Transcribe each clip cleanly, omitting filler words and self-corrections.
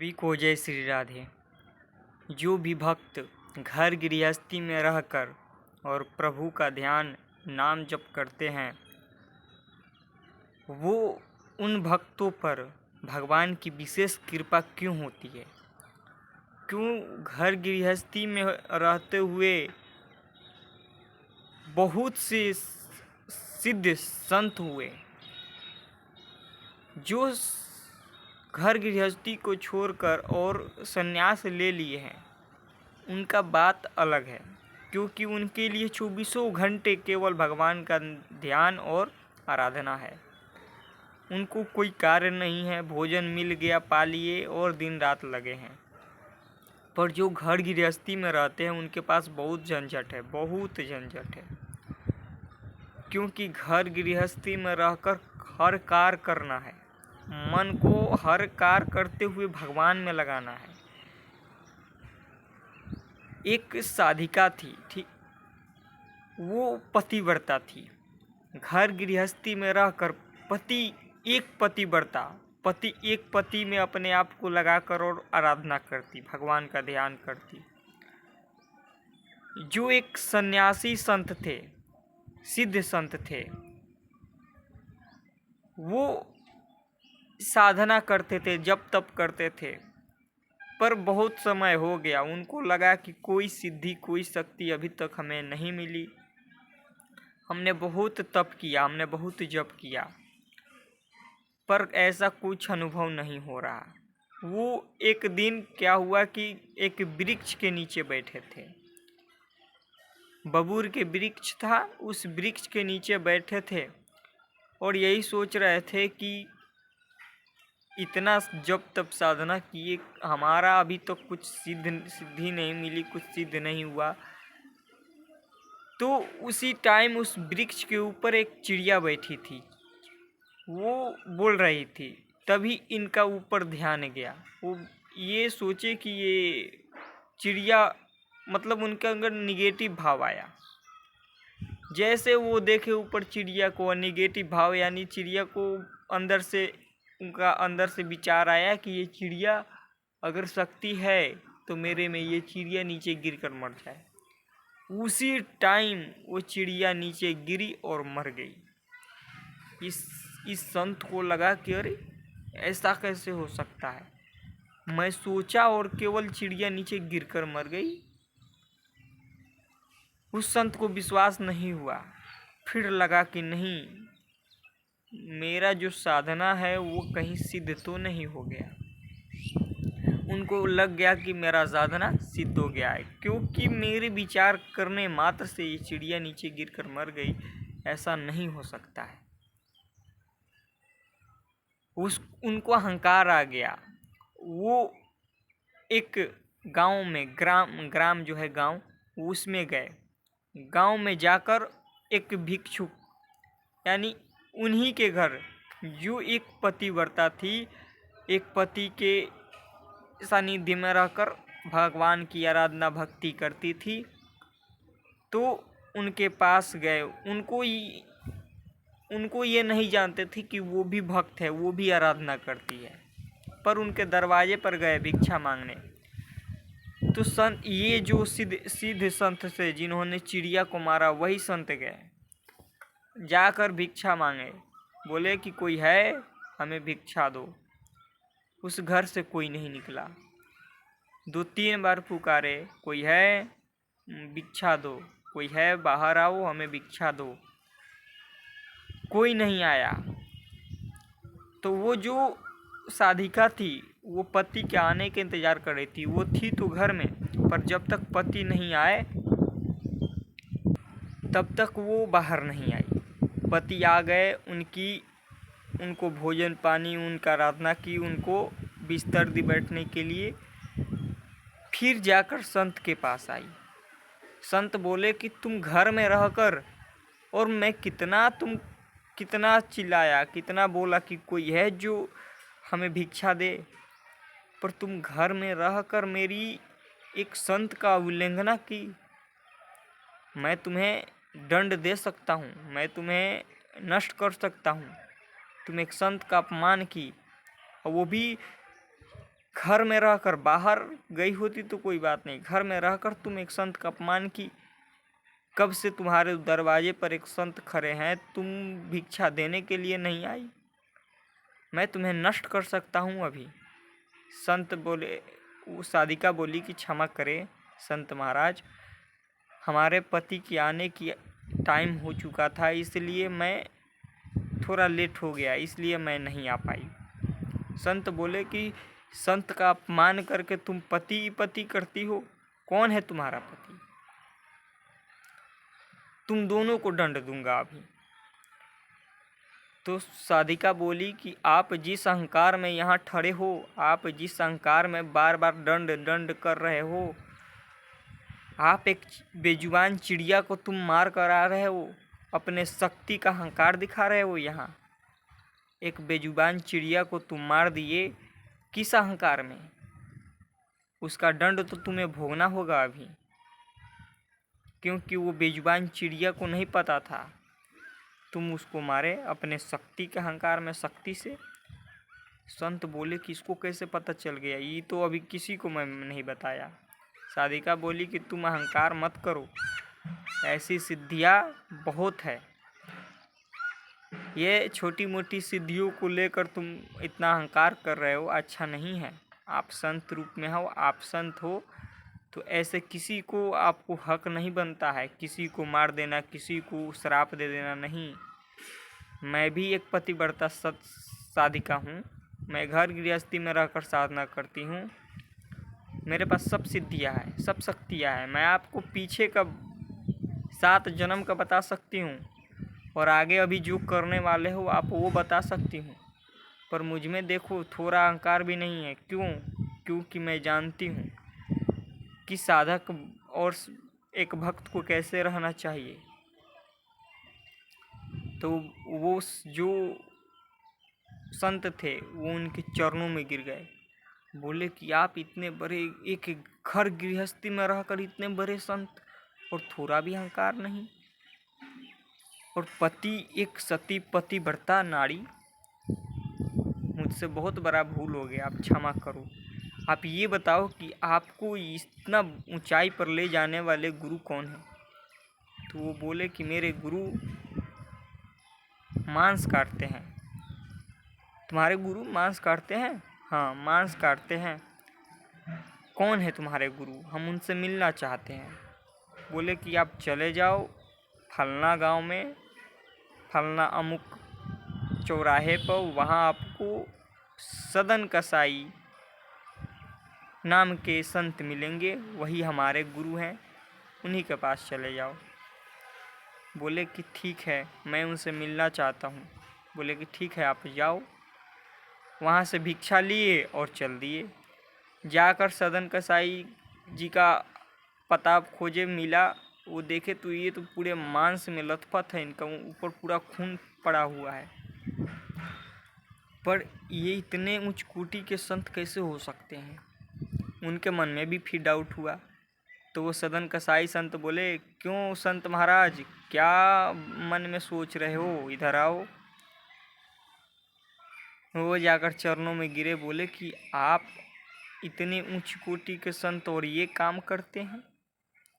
सभी को जय श्री राधे। जो भी भक्त घर गृहस्थी में रहकर और प्रभु का ध्यान नाम जप करते हैं, वो उन भक्तों पर भगवान की विशेष कृपा क्यों होती है? क्यों घर गृहस्थी में रहते हुए बहुत से सिद्ध संत हुए जो घर गृहस्थी को छोड़कर और संन्यास ले लिए हैं? उनका बात अलग है, क्योंकि उनके लिए 24 घंटे केवल भगवान का ध्यान और आराधना है। उनको कोई कार्य नहीं है, भोजन मिल गया पा लिए और दिन रात लगे हैं। पर जो घर गृहस्थी में रहते हैं उनके पास बहुत झंझट है, बहुत झंझट है। क्योंकि घर गृहस्थी में रहकर हर कार्य करना है, मन को हर कार्य करते हुए भगवान में लगाना है। एक साधिका थी, ठीक, वो पतिव्रता थी। घर गृहस्थी में रहकर एक पति में अपने आप को लगाकर और आराधना करती, भगवान का ध्यान करती। जो एक सन्यासी संत थे, सिद्ध संत थे, वो साधना करते थे, जप तप करते थे, पर बहुत समय हो गया। उनको लगा कि कोई सिद्धि, कोई शक्ति अभी तक हमें नहीं मिली। हमने बहुत तप किया, हमने बहुत जप किया, पर ऐसा कुछ अनुभव नहीं हो रहा। वो एक दिन क्या हुआ कि एक वृक्ष के नीचे बैठे थे, बबूर के वृक्ष था, उस वृक्ष के नीचे बैठे थे और यही सोच रहे थे कि इतना जप तप साधना किए, हमारा अभी तो कुछ सिद्धि नहीं मिली, कुछ सिद्ध नहीं हुआ। तो उसी टाइम उस वृक्ष के ऊपर एक चिड़िया बैठी थी, वो बोल रही थी। तभी इनका ऊपर ध्यान गया, वो ये सोचे कि ये चिड़िया, मतलब उनके अंदर निगेटिव भाव आया। जैसे वो देखे ऊपर चिड़िया को, निगेटिव भाव, यानी चिड़िया को उनका अंदर से विचार आया कि ये चिड़िया अगर शक्ति है तो मेरे में ये चिड़िया नीचे गिरकर मर जाए। उसी टाइम वो चिड़िया नीचे गिरी और मर गई। इस संत को लगा कि अरे ऐसा कैसे हो सकता है, मैं सोचा और केवल चिड़िया नीचे गिरकर मर गई। उस संत को विश्वास नहीं हुआ। फिर लगा कि नहीं, मेरा जो साधना है वो कहीं सिद्ध तो नहीं हो गया। उनको लग गया कि मेरा साधना सिद्ध हो गया है, क्योंकि मेरे विचार करने मात्र से ये चिड़िया नीचे गिरकर मर गई, ऐसा नहीं हो सकता है। उनको अहंकार आ गया। वो एक गांव में, ग्राम जो है गांव, उसमें गए। गांव में जाकर एक भिक्षुक, यानी उन्हीं के घर, जो एक पतिव्रता थी, एक पति के सानिध्य में रहकर भगवान की आराधना भक्ति करती थी, तो उनके पास गए। उनको ये नहीं जानते थे कि वो भी भक्त है, वो भी आराधना करती है, पर उनके दरवाजे पर गए भिक्षा मांगने। तो संत, ये जो सिद्ध संत थे जिन्होंने चिड़िया को मारा, वही संत गए, जाकर भिक्षा मांगे। बोले कि कोई है, हमें भिक्षा दो। उस घर से कोई नहीं निकला। 2-3 बार पुकारे, कोई है, भिक्षा दो, कोई है, बाहर आओ, हमें भिक्षा दो। कोई नहीं आया। तो वो जो साधिका थी, वो पति के आने के इंतजार कर रही थी। वो थी तो घर में, पर जब तक पति नहीं आए तब तक वो बाहर नहीं आई। पति आ गए, उनको भोजन पानी, उनका आराधना की, उनको बिस्तर दी बैठने के लिए। फिर जाकर संत के पास आई। संत बोले कि तुम घर में रहकर, और मैं कितना चिल्लाया, कितना बोला कि कोई है जो हमें भिक्षा दे, पर तुम घर में रहकर मेरी एक संत का उल्लंघना की। मैं तुम्हें दंड दे सकता हूँ, मैं तुम्हें नष्ट कर सकता हूँ। तुम एक संत का अपमान की, और वो भी घर में रहकर, बाहर गई होती तो कोई बात नहीं, घर में रहकर तुम एक संत का अपमान की। कब से तुम्हारे दरवाजे पर एक संत खड़े हैं, तुम भिक्षा देने के लिए नहीं आई? मैं तुम्हें नष्ट कर सकता हूँ अभी। संत बोले, वो साधिका बोली कि क्षमा करें संत महाराज, हमारे पति के आने की टाइम हो चुका था, इसलिए मैं थोड़ा लेट हो गया, इसलिए मैं नहीं आ पाई। संत बोले कि संत का अपमान करके तुम पति पति करती हो? कौन है तुम्हारा पति? तुम दोनों को दंड दूंगा अभी। तो साधिका बोली कि आप जिस अहंकार में यहाँ ठहरे हो, आप जिस अहंकार में बार बार दंड दंड कर रहे हो, आप एक बेजुबान चिड़िया को तुम मार कर आ रहे हो, अपने शक्ति का अहंकार दिखा रहे हो। यहाँ एक बेजुबान चिड़िया को तुम मार दिए, किस अहंकार में? उसका दंड तो तुम्हें भोगना होगा अभी, क्योंकि वो बेजुबान चिड़िया को नहीं पता था, तुम उसको मारे अपने शक्ति के अहंकार में, शक्ति से। संत बोले कि इसको कैसे पता चल गया? ये तो अभी किसी को मैं नहीं बताया। साधिका बोली कि तुम अहंकार मत करो, ऐसी सिद्धियाँ बहुत है, ये छोटी मोटी सिद्धियों को लेकर तुम इतना अहंकार कर रहे हो, अच्छा नहीं है। आप संत रूप में हो, आप संत हो, तो ऐसे किसी को आपको हक नहीं बनता है, किसी को मार देना, किसी को श्राप दे देना नहीं। मैं भी एक पतिव्रता साधिका हूँ, मैं घर गृहस्थी में रहकर साधना करती हूँ, मेरे पास सब सिद्धियाँ हैं, सब शक्तियाँ हैं। मैं आपको पीछे का 7 जन्म का बता सकती हूँ, और आगे अभी जो करने वाले हो आप वो बता सकती हूँ, पर मुझ में देखो थोड़ा अहंकार भी नहीं है। क्यों? क्योंकि मैं जानती हूँ कि साधक और एक भक्त को कैसे रहना चाहिए। तो वो जो संत थे वो उनके चरणों में गिर गए, बोले कि आप इतने बड़े, एक घर गृहस्थी में रहकर इतने बड़े संत, और थोड़ा भी अहंकार नहीं। और पति, एक सती पतिव्रता नारी, मुझसे बहुत बड़ा भूल हो गया, आप क्षमा करो। आप ये बताओ कि आपको इतना ऊंचाई पर ले जाने वाले गुरु कौन है? तो वो बोले कि मेरे गुरु मांस काटते हैं। तुम्हारे गुरु मांस काटते हैं? हाँ, मांस काटते हैं। कौन है तुम्हारे गुरु? हम उनसे मिलना चाहते हैं। बोले कि आप चले जाओ फलना गांव में, फलना अमुक चौराहे पर, वहाँ आपको सदन कसाई नाम के संत मिलेंगे, वही हमारे गुरु हैं, उन्हीं के पास चले जाओ। बोले कि ठीक है, मैं उनसे मिलना चाहता हूँ। बोले कि ठीक है, आप जाओ। वहाँ से भिक्षा लिए और चल दिए। जाकर सदन कसाई जी का पता खोजे, मिला, वो देखे तो ये तो पूरे मांस में लथपथ है, इनका ऊपर पूरा खून पड़ा हुआ है। पर ये इतने उच्च कोटि के संत कैसे हो सकते हैं? उनके मन में भी फिर डाउट हुआ। तो वो सदन कसाई संत बोले, क्यों संत महाराज, क्या मन में सोच रहे हो? इधर आओ। वो जाकर चरणों में गिरे, बोले कि आप इतने उच्च कोटि के संत और ये काम करते हैं?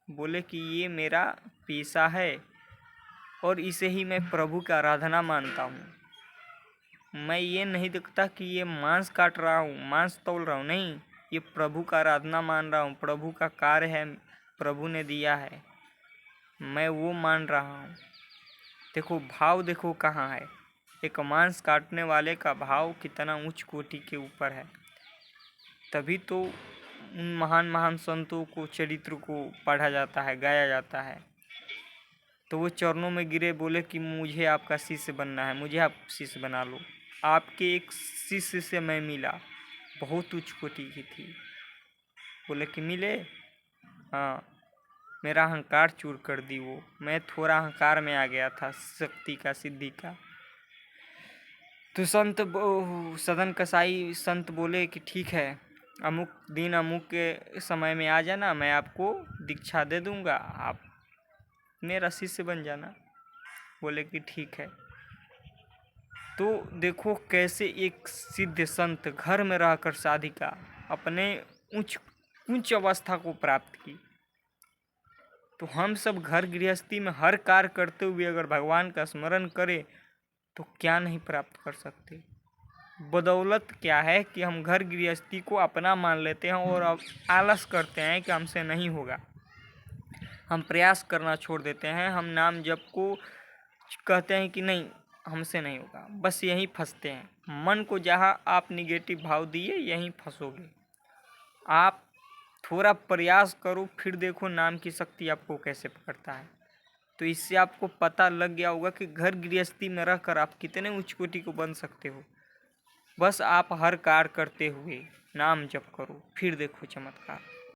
बोले कि ये मेरा पेशा है, और इसे ही मैं प्रभु की आराधना मानता हूँ। मैं ये नहीं देखता कि ये मांस काट रहा हूँ, मांस तौल रहा हूँ, नहीं, ये प्रभु का आराधना मान रहा हूँ, प्रभु का कार्य है, प्रभु ने दिया है, मैं वो मान रहा हूँ। देखो भाव, देखो कहाँ है, एक मांस काटने वाले का भाव कितना उच्च कोटि के ऊपर है। तभी तो उन महान महान संतों को, चरित्र को पढ़ा जाता है, गाया जाता है। तो वो चरणों में गिरे, बोले कि मुझे आपका शिष्य बनना है, मुझे आप शिष्य बना लो। आपके एक शिष्य से मैं मिला, बहुत उच्च कोटि की थी। बोले कि मिले? हाँ, मेरा अहंकार चूर कर दी वो, मैं थोड़ा अहंकार में आ गया था, शक्ति का, सिद्धि का। तो सदन कसाई संत बोले कि ठीक है, अमुक दिन अमुक के समय में आ जाना, मैं आपको दीक्षा दे दूंगा, आप मेरा शिष्य बन जाना। बोले कि ठीक है। तो देखो कैसे एक सिद्ध संत घर में रहकर साधिका अपने उच्च उच्च अवस्था को प्राप्त की। तो हम सब घर गृहस्थी में हर कार्य करते हुए अगर भगवान का स्मरण करें तो क्या नहीं प्राप्त कर सकते। बदौलत क्या है कि हम घर गृहस्थी को अपना मान लेते हैं और अब आलस करते हैं कि हमसे नहीं होगा। हम प्रयास करना छोड़ देते हैं, हम नाम जप को कहते हैं कि नहीं हमसे नहीं होगा, बस यहीं फंसते हैं। मन को जहाँ आप निगेटिव भाव दिए यहीं फंसोगे। आप थोड़ा प्रयास करो, फिर देखो नाम की शक्ति आपको कैसे पकड़ता है। तो इससे आपको पता लग गया होगा कि घर गृहस्थी में रहकर आप कितने उच्च कोटि को बन सकते हो। बस आप हर कार्य करते हुए नाम जप करो, फिर देखो चमत्कार।